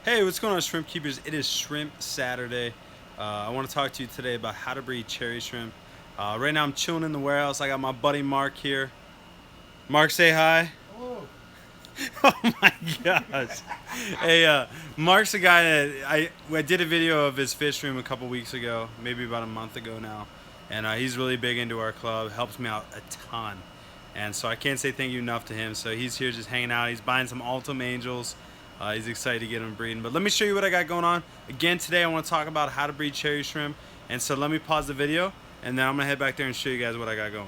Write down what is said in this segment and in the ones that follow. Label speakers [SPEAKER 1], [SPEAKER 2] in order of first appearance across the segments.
[SPEAKER 1] Hey, what's going on, shrimp keepers? It is Shrimp Saturday. I want to talk to you today about how to breed cherry shrimp. Right now I'm chilling in the warehouse. I got my buddy Mark here. Mark, say hi.
[SPEAKER 2] Hello.
[SPEAKER 1] Oh my gosh. Hey, Mark's the guy that I did a video of his fish room a couple weeks ago, maybe about a month ago now. And he's really big into our club, helps me out a ton. And so I can't say thank you enough to him. So he's here just hanging out. He's buying some Ultim Angels. He's excited to get him breeding. But let me show you what I got going on. Again, today I want to talk about how to breed cherry shrimp. And so let me pause the video, and then I'm going to head back there and show you guys what I got going.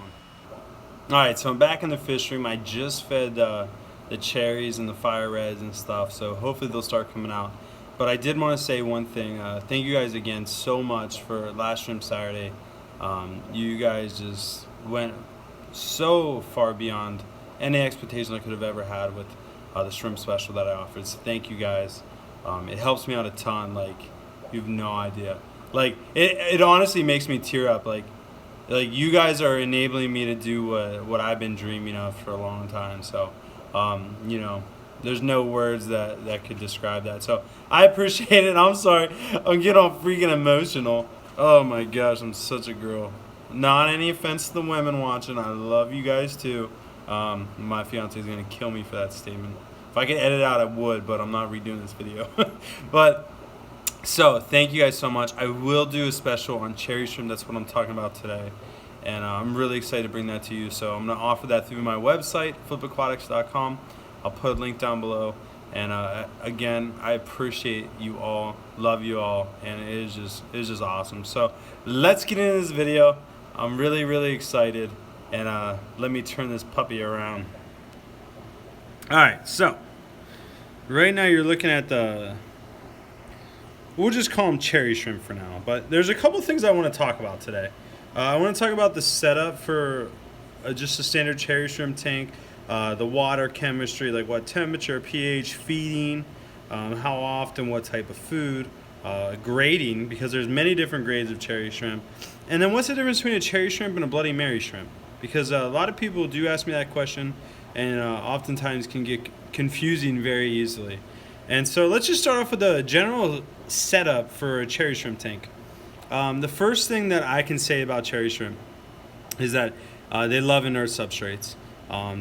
[SPEAKER 1] Alright, so I'm back in the fish room. I just fed the cherries and the fire reds and stuff, so hopefully they'll start coming out. But I did want to say one thing. Thank you guys again so much for last Shrimp Saturday. You guys just went so far beyond any expectation I could have ever had with the shrimp special that I offered. So thank you guys. It helps me out a ton. Like, you have no idea. Like, it honestly makes me tear up. Like you guys are enabling me to do what I've been dreaming of for a long time. So, you know, there's no words that could describe that. So I appreciate it. I'm sorry. I'm getting all freaking emotional. Oh my gosh, I'm such a girl. Not any offense to the women watching. I love you guys too. My fiance is gonna kill me for that statement. If I could edit it out, I would, but I'm not redoing this video. But so thank you guys so much. I will do a special on cherry shrimp. That's what I'm talking about today, and I'm really excited to bring that to you. So I'm gonna offer that through my website, flipaquatics.com. I'll put a link down below. And again, I appreciate you all, love you all, and it is just awesome. So let's get into this video. I'm really excited, and let me turn this puppy around. All right, so right now you're looking at we'll just call them cherry shrimp for now, but there's a couple things I want to talk about today. I want to talk about the setup for just a standard cherry shrimp tank, the water chemistry, like what temperature, pH, feeding, how often, what type of food, grading, because there's many different grades of cherry shrimp. And then what's the difference between a cherry shrimp and a Bloody Mary shrimp? Because a lot of people do ask me that question, and oftentimes can get confusing very easily. And so let's just start off with the general setup for a cherry shrimp tank. The first thing that I can say about cherry shrimp is that they love inert substrates.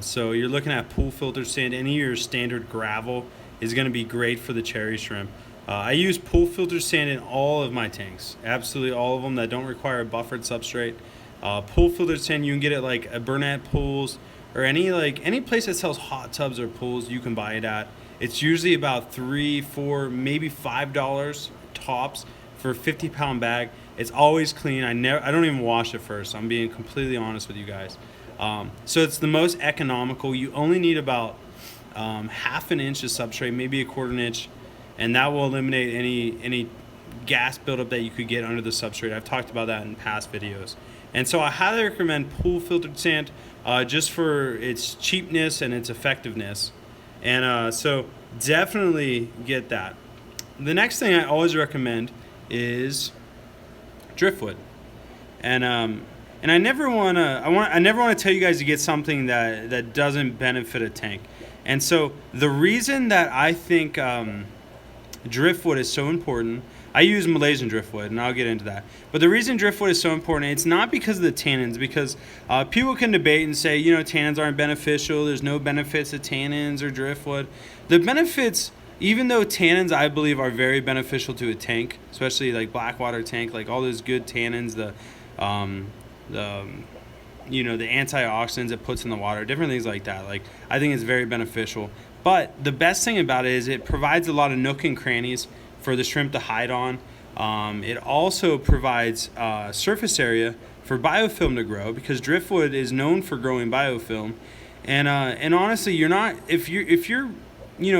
[SPEAKER 1] So you're looking at pool filter sand. Any of your standard gravel is going to be great for the cherry shrimp. I use pool filter sand in all of my tanks, absolutely all of them that don't require a buffered substrate. Pool filter sand, you can get it like at Burnett Pools or any place that sells hot tubs or pools. You can buy it at. It's usually about $3, $4, maybe $5 tops for a 50-pound bag. It's always clean. I don't even wash it first. I'm being completely honest with you guys. So it's the most economical. You only need about half an inch of substrate, maybe a quarter an inch, and that will eliminate any gas buildup that you could get under the substrate. I've talked about that in past videos. And so I highly recommend pool filtered sand just for its cheapness and its effectiveness. And so definitely get that. The next thing I always recommend is driftwood. And I never want to tell you guys to get something that doesn't benefit a tank. And so the reason that I think driftwood is so important, I use Malaysian driftwood, and I'll get into that. But the reason driftwood is so important, it's not because of the tannins, because people can debate and say, you know, tannins aren't beneficial, there's no benefits to tannins or driftwood. The benefits, even though tannins I believe are very beneficial to a tank, especially like blackwater tank, like all those good tannins, the antioxidants it puts in the water, different things like that. Like, I think it's very beneficial. But the best thing about it is it provides a lot of nook and crannies for the shrimp to hide on. It also provides surface area for biofilm to grow, because driftwood is known for growing biofilm. And honestly, if you're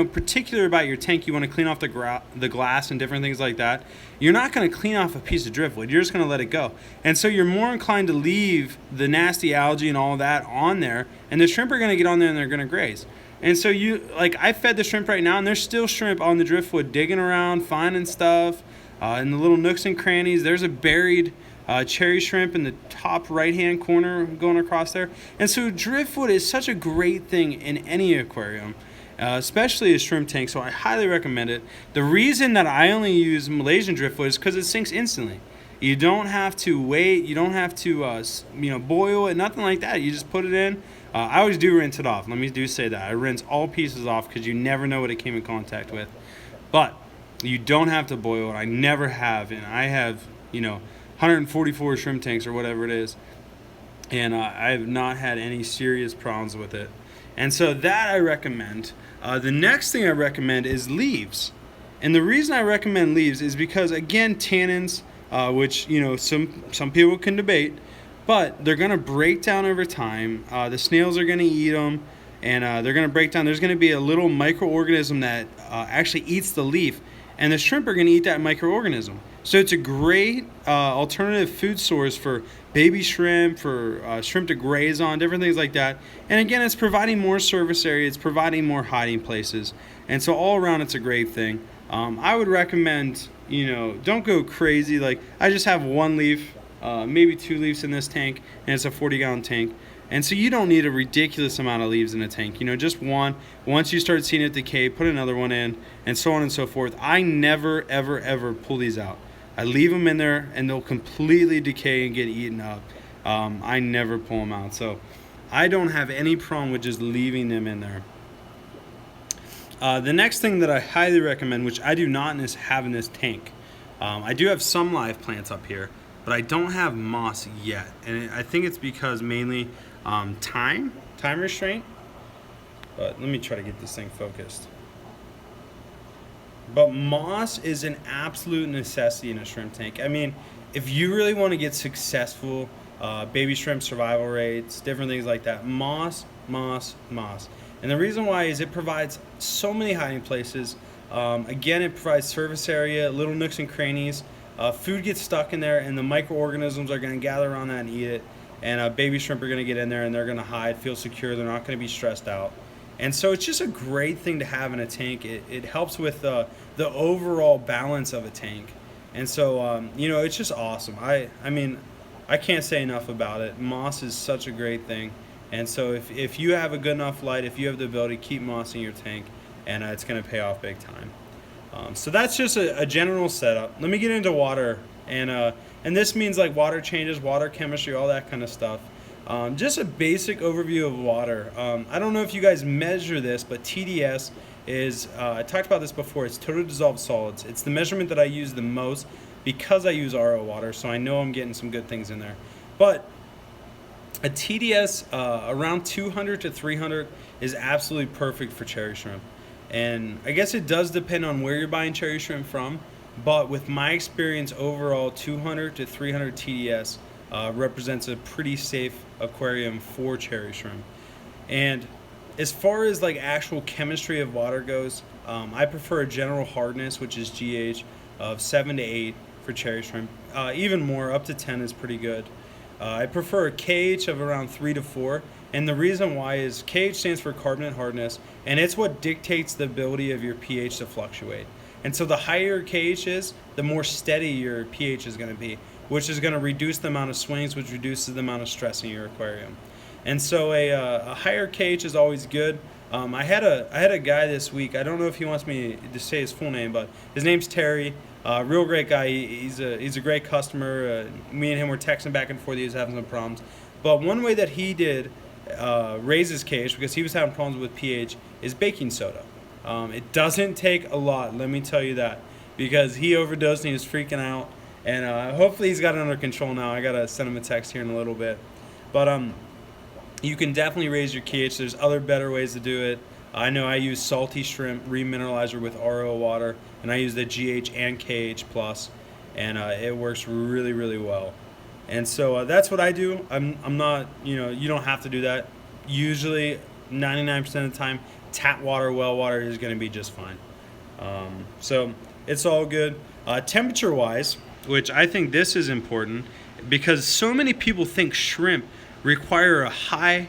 [SPEAKER 1] particular about your tank, you want to clean off the glass and different things like that, you're not going to clean off a piece of driftwood. You're just going to let it go. And so you're more inclined to leave the nasty algae and all that on there, and the shrimp are going to get on there and they're going to graze. And so I fed the shrimp right now, and there's still shrimp on the driftwood digging around, finding stuff in the little nooks and crannies. There's a buried cherry shrimp in the top right-hand corner going across there. And so driftwood is such a great thing in any aquarium. especially a shrimp tank. So I highly recommend it. The reason that I only use Malaysian driftwood is because it sinks instantly. You don't have to wait. You don't have to, boil it. Nothing like that. You just put it in. I always do rinse it off. Let me do say that. I rinse all pieces off because you never know what it came in contact with. But you don't have to boil it. I never have. And I have, 144 shrimp tanks or whatever it is. And I have not had any serious problems with it. And so that I recommend. The next thing I recommend is leaves. And the reason I recommend leaves is because, again, tannins, which some people can debate, but they're going to break down over time. The snails are going to eat them, and they're going to break down. There's going to be a little microorganism that actually eats the leaf, and the shrimp are going to eat that microorganism. So it's a great alternative food source for baby shrimp, for shrimp to graze on, different things like that. And again, it's providing more surface area, it's providing more hiding places, and so all around it's a great thing. I would recommend, don't go crazy. Like, I just have one leaf, maybe 2 leaves in this tank, and it's a 40-gallon tank. And so you don't need a ridiculous amount of leaves in a tank. Just one. Once you start seeing it decay, put another one in, and so on and so forth. I never, ever, ever pull these out. I leave them in there, and they'll completely decay and get eaten up. I never pull them out. So I don't have any problem with just leaving them in there. The next thing that I highly recommend, which I do not have in this tank, I do have some live plants up here, but I don't have moss yet. And I think it's because mainly time restraint. But let me try to get this thing focused. But moss is an absolute necessity in a shrimp tank. I mean, if you really want to get successful baby shrimp survival rates, different things like that, moss. And the reason why is it provides so many hiding places. Again, it provides surface area, little nooks and crannies. Food gets stuck in there, and the microorganisms are going to gather around that and eat it. And baby shrimp are going to get in there, and they're going to hide, feel secure. They're not going to be stressed out. And so it's just a great thing to have in a tank. It helps with the overall balance of a tank. And so, it's just awesome. I mean, I can't say enough about it. Moss is such a great thing. And so if you have a good enough light, if you have the ability, keep moss in your tank, and it's going to pay off big time. So that's just a general setup. Let me get into water. And this means like water changes, water chemistry, all that kind of stuff. Just a basic overview of water. I don't know if you guys measure this, but TDS is, I talked about this before, it's total dissolved solids. It's the measurement that I use the most because I use RO water, so I know I'm getting some good things in there. But a TDS around 200 to 300 is absolutely perfect for cherry shrimp. And I guess it does depend on where you're buying cherry shrimp from, but with my experience overall, 200 to 300 TDS represents a pretty safe aquarium for cherry shrimp. And as far as like actual chemistry of water goes, I prefer a general hardness, which is GH, of 7 to 8 for cherry shrimp. Even more, up to 10 is pretty good. I prefer a KH of around 3 to 4. And the reason why is KH stands for carbonate hardness, and it's what dictates the ability of your pH to fluctuate. And so the higher your KH is, the more steady your pH is going to be, which is going to reduce the amount of swings, which reduces the amount of stress in your aquarium. And so a higher KH is always good. I had a guy this week. I don't know if he wants me to say his full name, but his name's Terry. Real great guy. He's a great customer. Me and him were texting back and forth. He was having some problems. But one way that he did raise his KH, because he was having problems with pH, is baking soda. It doesn't take a lot, let me tell you that, because he overdosed and he was freaking out. And hopefully he's got it under control now. I got to send him a text here in a little bit. But you can definitely raise your KH. There's other better ways to do it. I know I use salty shrimp remineralizer with RO water, and I use the GH and KH plus, and it works really, really well. And so that's what I do. I'm not, you don't have to do that. Usually, 99% of the time, tap water, well water is going to be just fine. So it's all good. Temperature-wise, which I think this is important, because so many people think shrimp require a high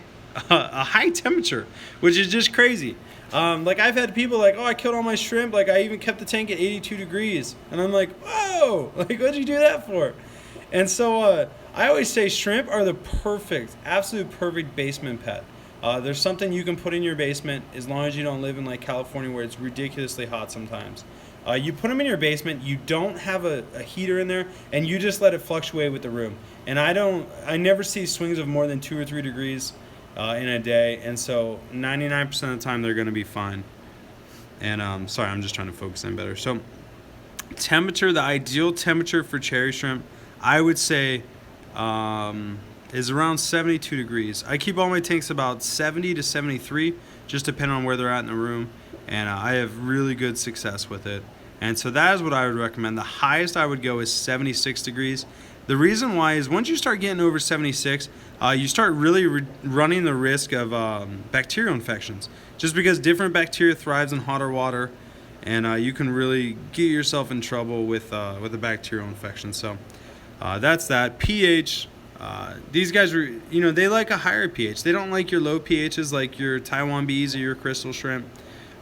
[SPEAKER 1] temperature, which is just crazy. Like I've had people like, oh, I killed all my shrimp. Like I even kept the tank at 82 degrees. And I'm like, whoa, like what'd you do that for? And so I always say shrimp are the perfect, absolute perfect basement pet. There's something you can put in your basement as long as you don't live in like California where it's ridiculously hot sometimes. You put them in your basement. You don't have a heater in there, and you just let it fluctuate with the room. And I never see swings of more than 2 or 3 degrees in a day, and so 99% of the time they're going to be fine. And sorry, I'm just trying to focus in better. So temperature, the ideal temperature for cherry shrimp, I would say is around 72 degrees. I keep all my tanks about 70 to 73, just depending on where they're at in the room, and I have really good success with it. And so that is what I would recommend. The highest I would go is 76 degrees. The reason why is once you start getting over 76, you start really running the risk of bacterial infections, just because different bacteria thrives in hotter water, and you can really get yourself in trouble with a bacterial infection. So that's that. pH, these guys are, they like a higher pH. They don't like your low pHs like your Taiwan bees or your crystal shrimp.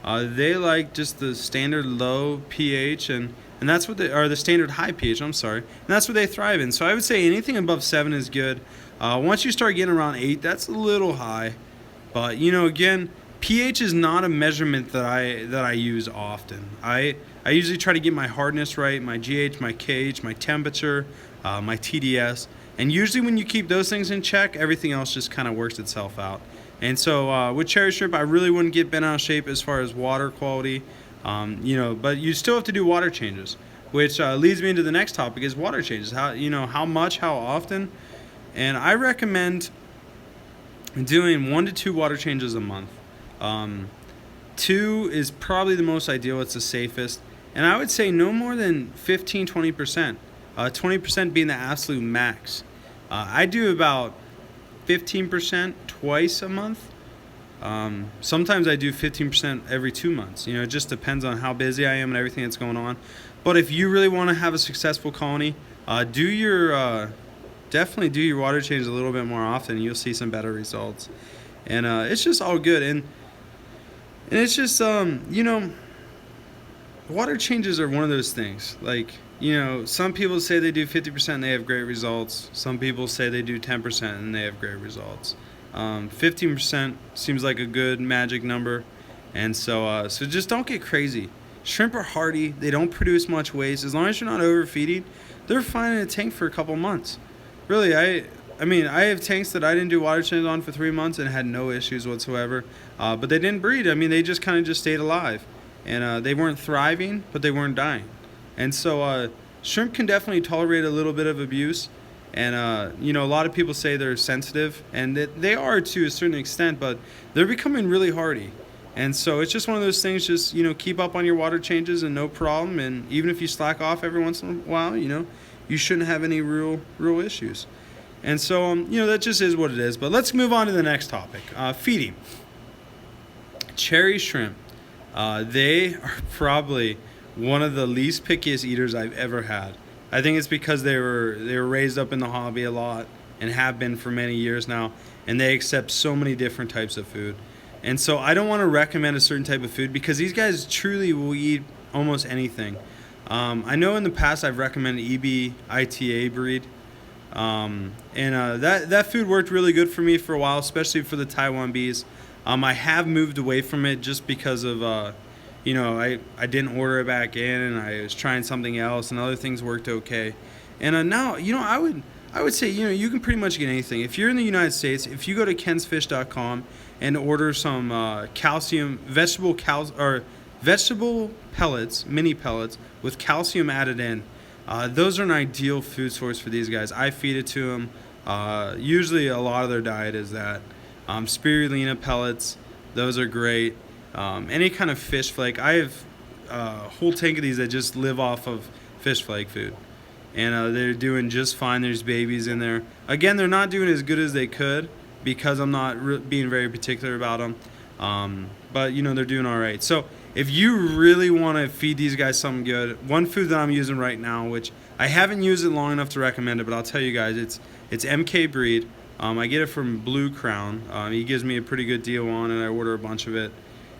[SPEAKER 1] They like just the standard low pH, and that's what or the standard high pH, I'm sorry, and that's what they thrive in. So I would say anything above 7 is good. Once you start getting around 8, that's a little high. But again, pH is not a measurement that I use often. I usually try to get my hardness right, my GH, my KH, my temperature, my TDS, and usually when you keep those things in check, everything else just kind of works itself out. And so with cherry shrimp, I really wouldn't get bent out of shape as far as water quality, but you still have to do water changes, which leads me into the next topic is water changes. How much, how often, and I recommend doing 1 to 2 water changes a month. 2 is probably the most ideal. It's the safest, and I would say no more than 15-20%. 20% being the absolute max. I do about 15% twice a month. Sometimes I do 15% every 2 months. It just depends on how busy I am and everything that's going on. But if you really want to have a successful colony, definitely do your water change a little bit more often, and you'll see some better results. And it's just all good. And it's just water changes are one of those things. Like, some people say they do 50% and they have great results. Some people say they do 10% and they have great results. 15% seems like a good magic number. And so just don't get crazy. Shrimp are hardy. They don't produce much waste. As long as you're not overfeeding, they're fine in a tank for a couple months. Really, I mean, I have tanks that I didn't do water changes on for 3 months and had no issues whatsoever. But they didn't breed. I mean, they just kind of just stayed alive. And they weren't thriving, but they weren't dying. And so shrimp can definitely tolerate a little bit of abuse. And, a lot of people say they're sensitive. And they are to a certain extent, but they're becoming really hardy. And so it's just one of those things, just, keep up on your water changes and no problem. And even if you slack off every once in a while, you shouldn't have any real issues. And so, that just is what it is. But let's move on to the next topic, feeding. Cherry shrimp. They are probably one of the least pickiest eaters I've ever had. I think it's because they were raised up in the hobby a lot and have been for many years now, and they accept so many different types of food. And so I don't want to recommend a certain type of food because these guys truly will eat almost anything. I know in the past I've recommended EB-ITA breed, and that food worked really good for me for a while, especially for the Taiwan bees. I have moved away from it just because of, I didn't order it back in, and I was trying something else, and other things worked okay. And now, I would say, you can pretty much get anything. If you're in the United States, if you go to kensfish.com and order some vegetable pellets, mini pellets with calcium added in, those are an ideal food source for these guys. I feed it to them. Usually a lot of their diet is that. Spirulina pellets, those are great. Any kind of fish flake. I have a whole tank of these that just live off of fish flake food. And they're doing just fine. There's babies in there. Again, they're not doing as good as they could because I'm not being very particular about them. But, they're doing all right. So if you really want to feed these guys something good, one food that I'm using right now, which I haven't used it long enough to recommend it, but I'll tell you guys, it's MK breed. I get it from Blue Crown. He gives me a pretty good deal on it. I order a bunch of it.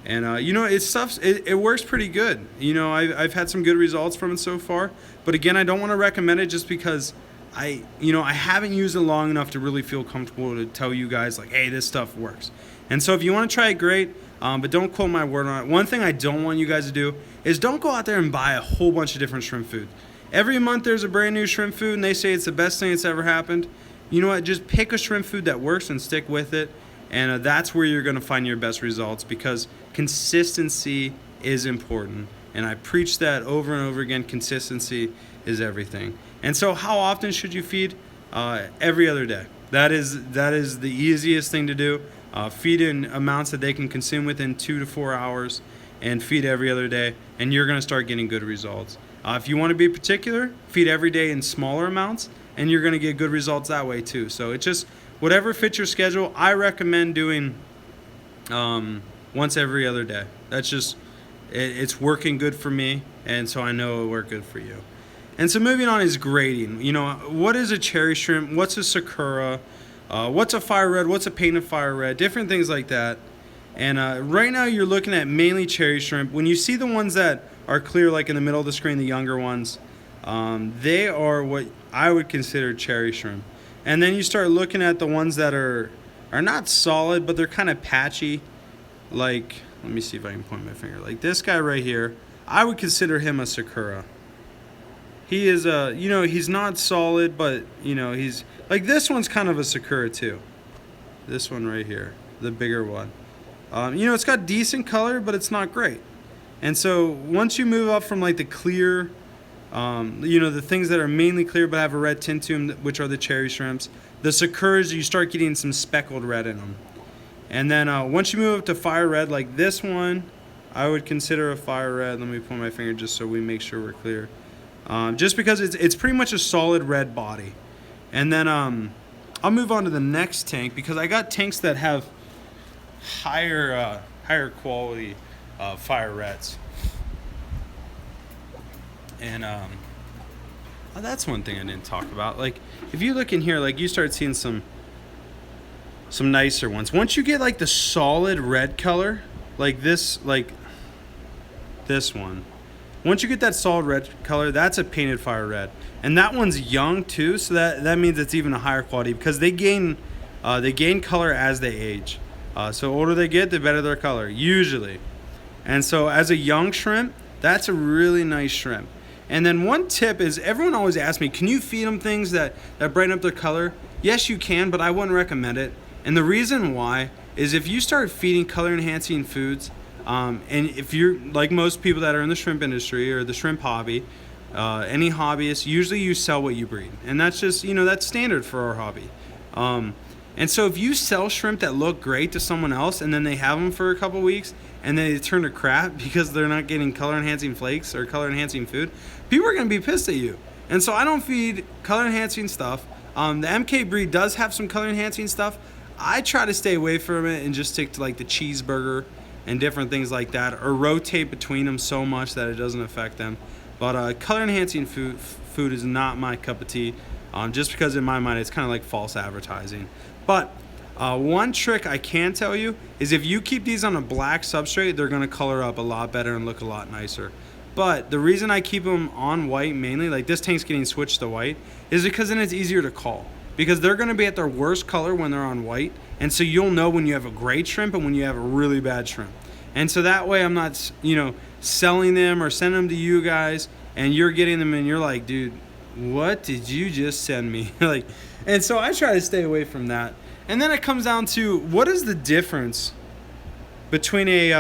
[SPEAKER 1] And, it works pretty good. I've had some good results from it so far. But again, I don't want to recommend it just because I haven't used it long enough to really feel comfortable to tell you guys, like, hey, this stuff works. And so if you want to try it, great, but don't quote my word on it. One thing I don't want you guys to do is don't go out there and buy a whole bunch of different shrimp food. Every month there's a brand new shrimp food and they say it's the best thing that's ever happened. You know what? Just pick a shrimp food that works and stick with it. And that's where you're going to find your best results, because consistency is important. And I preach that over and over again. Consistency is everything. And so how often should you feed? Every other day. That is the easiest thing to do. Feed in amounts that they can consume within 2 to 4 hours, and feed every other day, and you're going to start getting good results. If you want to be particular, feed every day in smaller amounts, and you're going to get good results that way too. So it's just whatever fits your schedule. I recommend doing once every other day. That's just, it's working good for me, and so I know it'll work good for you. And so moving on is grading. You know, what is a cherry shrimp? What's a Sakura? What's a fire red? What's a painted fire red? Different things like that. And right now you're looking at mainly cherry shrimp. When you see the ones that are clear, like in the middle of the screen, the younger ones, they are what I would consider cherry shrimp. And then you start looking at the ones that are not solid, but they're kind of patchy. Like, let me see if I can point my finger. Like this guy right here, I would consider him a Sakura. He is you know, he's not solid, but you know, he's like, this one's kind of a Sakura too. This one right here, the bigger one. You know, it's got decent color, but it's not great. And so once you move up from like the clear, you know, the things that are mainly clear but have a red tint to them, which are the cherry shrimps, the Sakuras, you start getting some speckled red in them. And then once you move up to fire red, like this one, I would consider a fire red. Let me point my finger just so we make sure we're clear. Just because it's pretty much a solid red body. And then I'll move on to the next tank, because I got tanks that have higher quality fire reds. And that's one thing I didn't talk about. Like if you look in here, like you start seeing some nicer ones. Once you get like the solid red color, like this one. Once you get that solid red color, that's a painted fire red. And that one's young too, so that means it's even a higher quality, because they gain color as they age. So the older they get, the better their color, usually. And so as a young shrimp, that's a really nice shrimp. And then one tip is, everyone always asks me, can you feed them things that brighten up their color? Yes, you can, but I wouldn't recommend it. And the reason why is, if you start feeding color enhancing foods, and if you're like most people that are in the shrimp industry or the shrimp hobby, any hobbyist, usually you sell what you breed. And that's just, you know, that's standard for our hobby. And so if you sell shrimp that look great to someone else, and then they have them for a couple weeks and then they turn to crap because they're not getting color enhancing flakes or color enhancing food, people are going to be pissed at you. And so I don't feed color enhancing stuff. The MK breed does have some color enhancing stuff. I try to stay away from it and just stick to like the cheeseburger and different things like that, or rotate between them so much that it doesn't affect them. But color enhancing food is not my cup of tea, just because in my mind it's kind of like false advertising. But one trick I can tell you is, if you keep these on a black substrate, they're going to color up a lot better and look a lot nicer. But the reason I keep them on white mainly, like this tank's getting switched to white, is because then it's easier to call. Because they're going to be at their worst color when they're on white. And so you'll know when you have a great shrimp and when you have a really bad shrimp. And so that way I'm not, you know, selling them or sending them to you guys, and you're getting them and you're like, dude, what did you just send me? Like, and so I try to stay away from that. And then it comes down to, what is the difference between a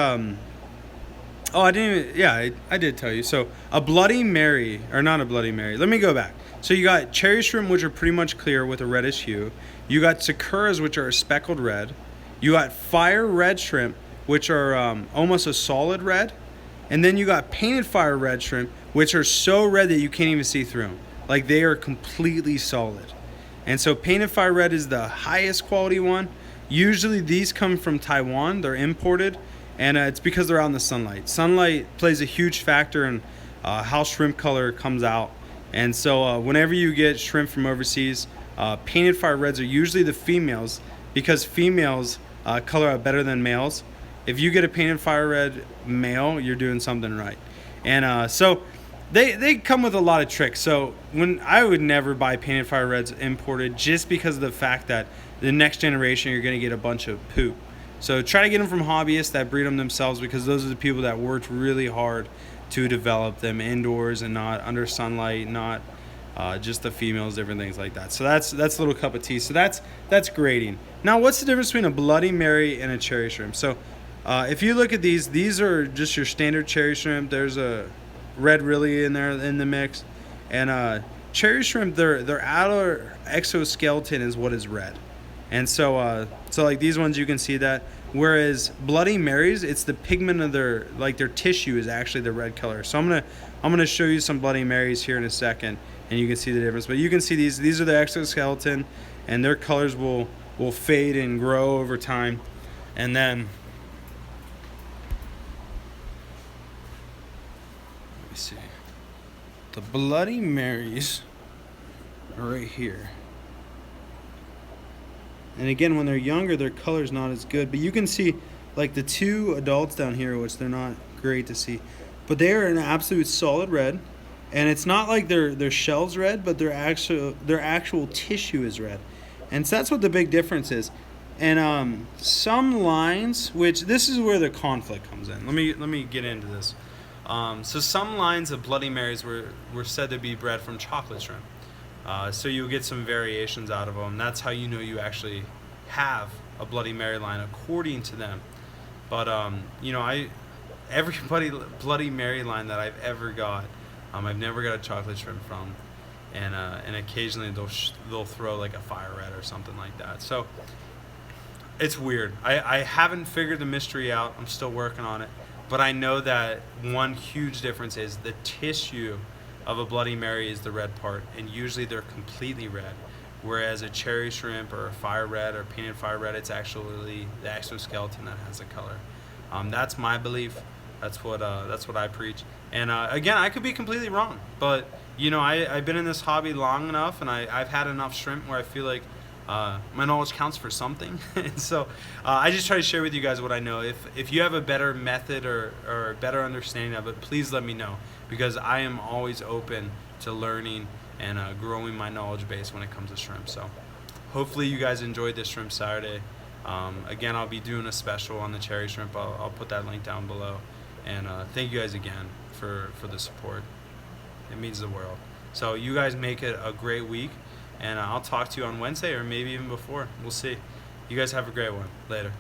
[SPEAKER 1] I did tell you. So a Bloody Mary, or not a Bloody Mary. Let me go back. So you got cherry shrimp, which are pretty much clear with a reddish hue. You got Sakuras, which are a speckled red. You got fire red shrimp, which are almost a solid red. And then you got painted fire red shrimp, which are so red that you can't even see through them. Like, they are completely solid. And so painted fire red is the highest quality one. Usually these come from Taiwan. They're imported. And it's because they're out in the sunlight. Sunlight plays a huge factor in how shrimp color comes out. And so whenever you get shrimp from overseas, painted fire reds are usually the females, because females color out better than males. If you get a painted fire red male, you're doing something right. And so they come with a lot of tricks. So when I would never buy painted fire reds imported, just because of the fact that the next generation you're going to get a bunch of poop. So try to get them from hobbyists that breed them themselves, because those are the people that worked really hard to develop them indoors and not under sunlight, not just the females, different things like that. So that's a little cup of tea. So that's grading. Now, what's the difference between a Bloody Mary and a cherry shrimp? So if you look at these are just your standard cherry shrimp. There's a red really in there in the mix, and cherry shrimp, their outer exoskeleton is what is red, and so like these ones, you can see that. Whereas Bloody Marys, it's the pigment of their tissue is actually the red color. So I'm gonna show you some Bloody Marys here in a second, and you can see the difference. But you can see these are the exoskeleton, and their colors will fade and grow over time, and then let me see. The Bloody Marys are right here. And again, when they're younger, their color's not as good. But you can see, like, the two adults down here, which they're not great to see, but they are an absolute solid red. And it's not like their shell's red, but their actual tissue is red. And so that's what the big difference is. And some lines, which this is where the conflict comes in. Let me get into this. So some lines of Bloody Marys were said to be bred from chocolate shrimp. So you'll get some variations out of them. That's how you know you actually have a Bloody Mary line according to them. But every Bloody Mary line that I've ever got, I've never got a chocolate shrimp from, and occasionally they'll throw like a fire red or something like that. So it's weird. I haven't figured the mystery out. I'm still working on it, but I know that one huge difference is the tissue of a Bloody Mary is the red part, and usually they're completely red, whereas a cherry shrimp or a fire red or painted fire red, it's actually the exoskeleton that has the color. That's my belief. That's what I preach. And again, I could be completely wrong, but I've been in this hobby long enough, and I've had enough shrimp where I feel like my knowledge counts for something. And so I just try to share with you guys what I know. If you have a better method or a better understanding of it, please let me know, because I am always open to learning and growing my knowledge base when it comes to shrimp. So hopefully you guys enjoyed this Shrimp Saturday. Again, I'll be doing a special on the cherry shrimp. I'll put that link down below. And thank you guys again for the support. It means the world. So you guys make it a great week, and I'll talk to you on Wednesday or maybe even before. We'll see. You guys have a great one. Later.